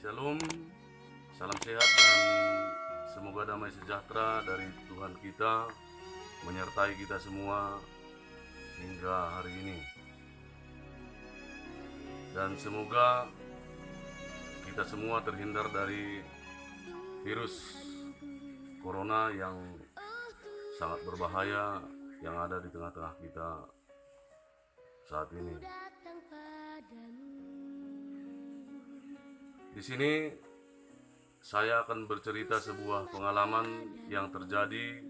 Shalom, salam sehat dan semoga damai sejahtera dari Tuhan kita menyertai kita semua hingga hari ini. Dan semoga kita semua terhindar dari virus corona yang sangat berbahaya yang ada di tengah-tengah kita saat ini. Di sini saya akan bercerita sebuah pengalaman yang terjadi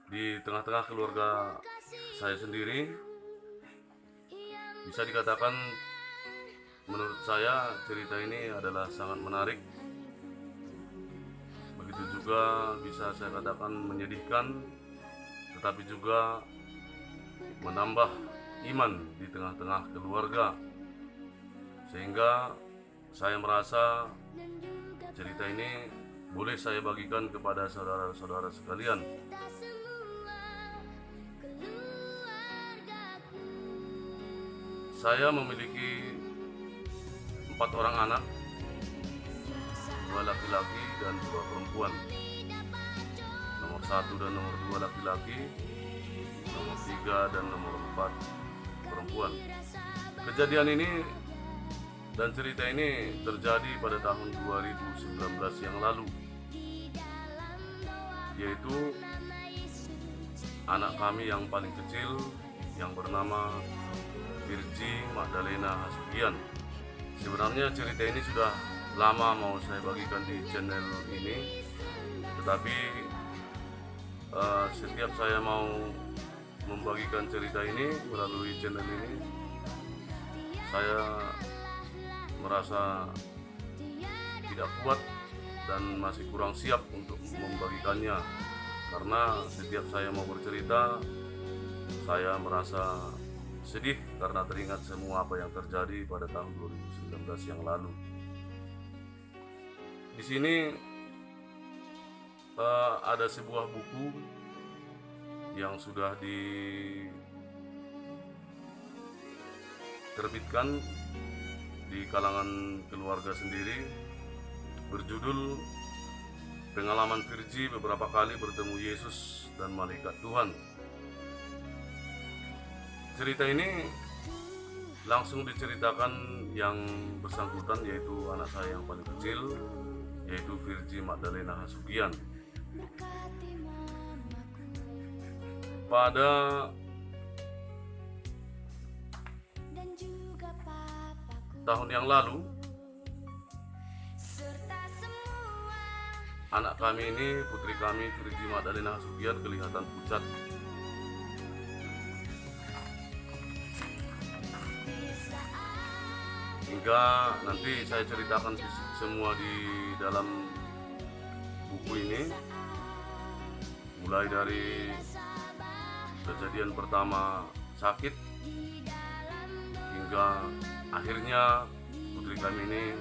di tengah-tengah keluarga saya sendiri. Bisa dikatakan menurut saya cerita ini adalah sangat menarik. Begitu juga bisa saya katakan menyedihkan, tetapi juga menambah iman di tengah-tengah keluarga. Sehingga saya merasa cerita ini boleh saya bagikan kepada saudara-saudara sekalian. Saya memiliki 4 orang anak, 2 laki-laki dan 2 perempuan. Nomor 1 dan nomor 2 laki-laki, nomor 3 dan nomor 4 perempuan. Kejadian ini dan cerita ini terjadi pada tahun 2019 yang lalu, yaitu anak kami yang paling kecil yang bernama Virgi Magdalena Hasugian. Sebenarnya cerita ini sudah lama mau saya bagikan di channel ini, tetapi setiap saya mau membagikan cerita ini melalui channel ini, saya merasa tidak kuat dan masih kurang siap untuk membagikannya, karena setiap saya mau bercerita saya merasa sedih karena teringat semua apa yang terjadi pada tahun 2019 yang lalu. Di sini ada sebuah buku yang sudah diterbitkan di kalangan keluarga sendiri, berjudul Pengalaman Virgi Beberapa Kali Bertemu Yesus dan Malaikat Tuhan. Cerita ini langsung diceritakan yang bersangkutan, yaitu anak saya yang paling kecil, yaitu Virgi Magdalena Hasugian. Pada tahun yang lalu, anak kami ini, putri kami Virgi Magdalena Hasugian, kelihatan pucat. Hingga nanti saya ceritakan semua di dalam buku ini, mulai dari kejadian pertama sakit hingga akhirnya putri kami ini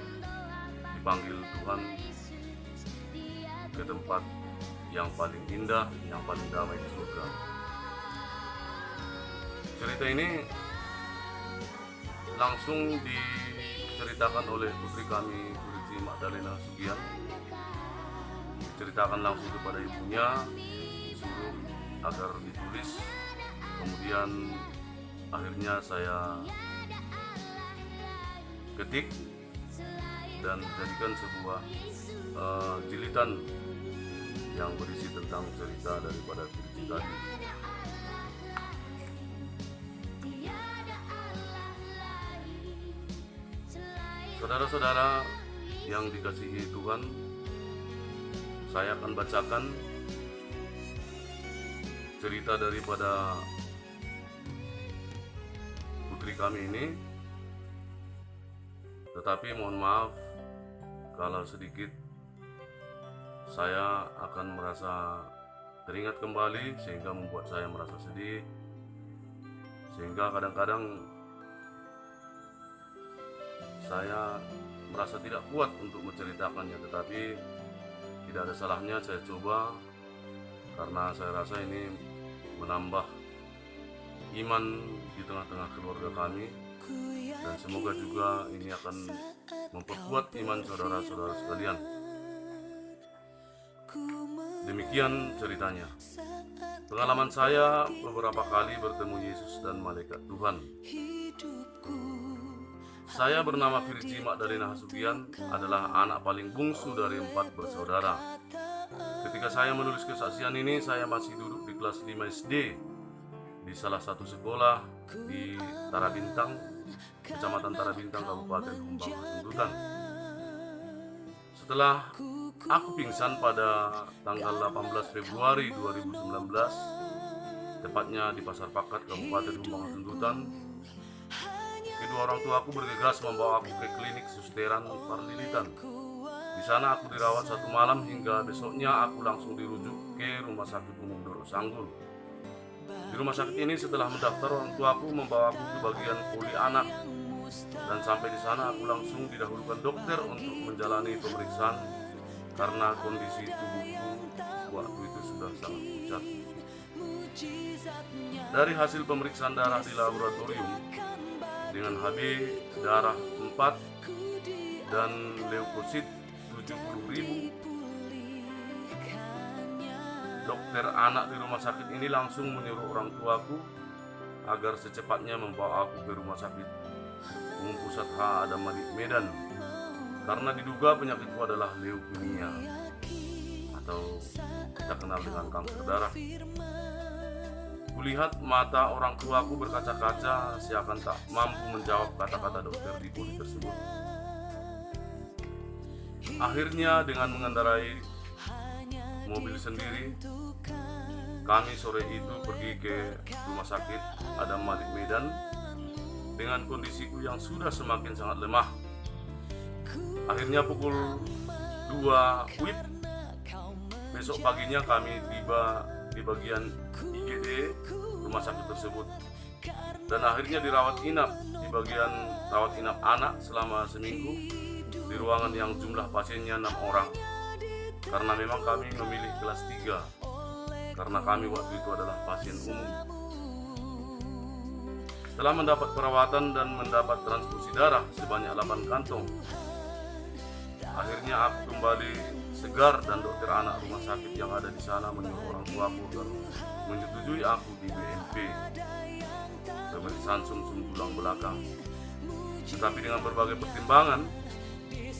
dipanggil Tuhan ke tempat yang paling indah, yang paling damai di surga. Cerita ini langsung diceritakan oleh putri kami Virgi Magdalena Hasugian, diceritakan langsung kepada ibunya, disuruh agar ditulis. Kemudian akhirnya saya ketik dan jadikan sebuah jilidan yang berisi tentang cerita daripada Virgi tadi. Saudara-saudara yang dikasihi Tuhan, saya akan bacakan cerita daripada putri kami ini. Tetapi mohon maaf kalau sedikit saya akan merasa teringat kembali, sehingga membuat saya merasa sedih, sehingga kadang-kadang saya merasa tidak kuat untuk menceritakannya. Tetapi tidak ada salahnya saya coba, karena saya rasa ini menambah iman di tengah-tengah keluarga kami, Dan semoga juga ini akan memperkuat iman saudara-saudara sekalian. Demikian ceritanya. Pengalaman saya beberapa kali bertemu Yesus dan malaikat Tuhan. Saya bernama Virgi Magdalena Hasugian, adalah anak paling bungsu dari 4 bersaudara. Ketika saya menulis kesaksian ini, saya masih duduk di kelas 5 SD di salah satu sekolah di Tarabintang, Kecamatan Tarabintang, Kabupaten Humbang Hasundutan. Setelah aku pingsan pada tanggal 18 Februari 2019, tepatnya di Pasar Pakat, Kabupaten Humbang Hasundutan, kedua orang tua aku bergegas membawa aku ke klinik Susteran Parlilitan. Di sana aku dirawat 1 malam hingga besoknya aku langsung dirujuk ke Rumah Sakit Umum Doro Sanggul. Di rumah sakit ini setelah mendaftar, orang tua aku membawa aku ke bagian poli anak, dan sampai di sana aku langsung didahulukan dokter untuk menjalani pemeriksaan karena kondisi tubuhku waktu itu sudah sangat pucat. Dari hasil pemeriksaan darah di laboratorium dengan HB darah 4 dan leukosit 70.000, dokter anak di rumah sakit ini langsung menyuruh orang tuaku agar secepatnya membawa aku ke rumah sakit Umum Pusat H. Adam Malik Medan karena diduga penyakitku adalah leukemia atau kita kenal dengan kanker darah. Kulihat mata orang tuaku berkaca-kaca, seakan tak mampu menjawab kata-kata dokter di poli tersebut. Akhirnya dengan mengendarai mobil sendiri, kami sore itu pergi ke rumah sakit Adam Malik Medan dengan kondisiku yang sudah semakin sangat lemah. Akhirnya pukul 2 WIB besok paginya kami tiba di bagian IGD rumah sakit tersebut, dan akhirnya dirawat inap di bagian rawat inap anak selama seminggu di ruangan yang jumlah pasiennya 6 orang, karena memang kami memilih kelas 3 karena kami waktu itu adalah pasien umum. Setelah mendapat perawatan dan mendapat transfusi darah sebanyak 8 kantong, akhirnya aku kembali segar, dan dokter anak rumah sakit yang ada di sana menyuruh orang tuaku agar menyetujui aku di BMP, pemeriksaan sumsum tulang belakang. Tetapi dengan berbagai pertimbangan,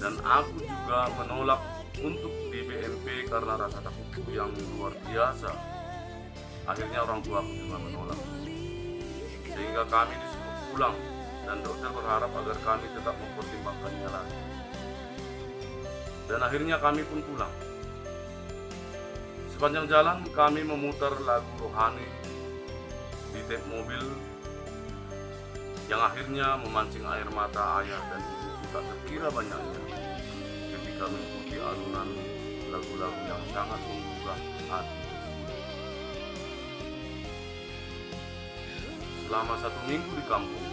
dan aku juga menolak untuk di BMP karena rasa takutku yang luar biasa, akhirnya orang tuaku juga menolak, sehingga kami disuruh pulang, dan dokter berharap agar kami tetap mempertimbangkannya lagi. Dan akhirnya kami pun pulang. Sepanjang jalan kami memutar lagu rohani di tap mobil yang akhirnya memancing air mata ayah dan ibuku tak terkira banyaknya ketika mengikuti alunan lagu-lagu yang sangat menggugah hati. Selama 1 minggu di kampung,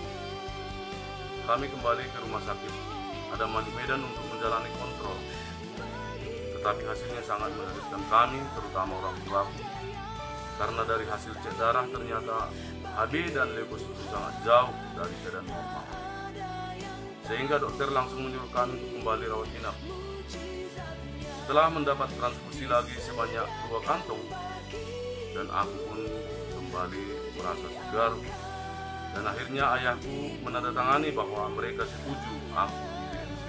kami kembali ke rumah sakit Adam Malik Medan untuk menjalani kontrol. Tetapi hasilnya sangat menyulitkan kami, terutama orang tuaku, karena dari hasil cek darah ternyata HB dan leukosit itu sangat jauh dari keadaan normal, sehingga dokter langsung menyuruh kami untuk kembali rawat inap. Setelah mendapat transfusi lagi sebanyak 2 kantong, dan aku pun kembali merasa segar, dan akhirnya ayahku menandatangani bahwa mereka setuju aku di BMP.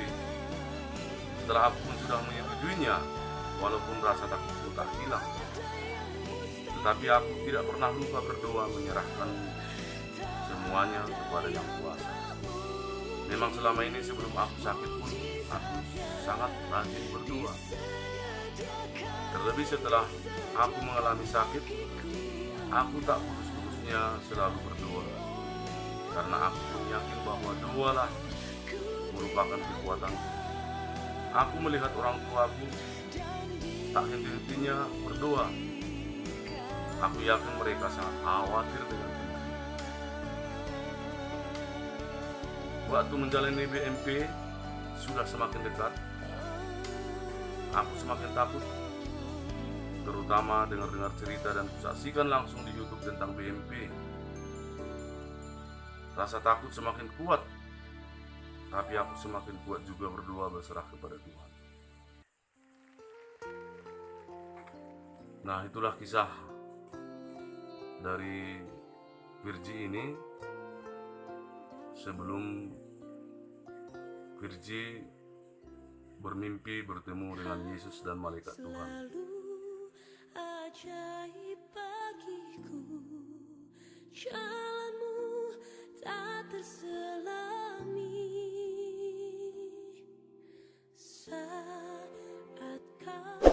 Setelah aku pun sudah menyetujuinya, walaupun rasa takutku tak hilang, tetapi aku tidak pernah lupa berdoa menyerahkan semuanya kepada Yang Kuasa. Memang selama ini sebelum aku sakit pun aku sangat rajin berdoa. Terlebih setelah aku mengalami sakit, aku tak putus-putusnya selalu berdoa, karena aku pun yakin bahwa doalah merupakan kekuatan. Aku melihat orang tuaku tak henti-hentinya berdoa. Aku yakin mereka sangat khawatir dengan penyakit. Waktu menjalani BMP sudah semakin dekat, aku semakin takut, terutama dengar-dengar cerita dan kusaksikan langsung di YouTube tentang BMP. Rasa takut semakin kuat, tapi aku semakin kuat juga berdoa berserah kepada Tuhan. Nah, itulah kisah dari Virgi ini sebelum Virgi bermimpi bertemu dengan Yesus dan malaikat Tuhan. Ajaib bagiku, jalanmu tak terselami saat kau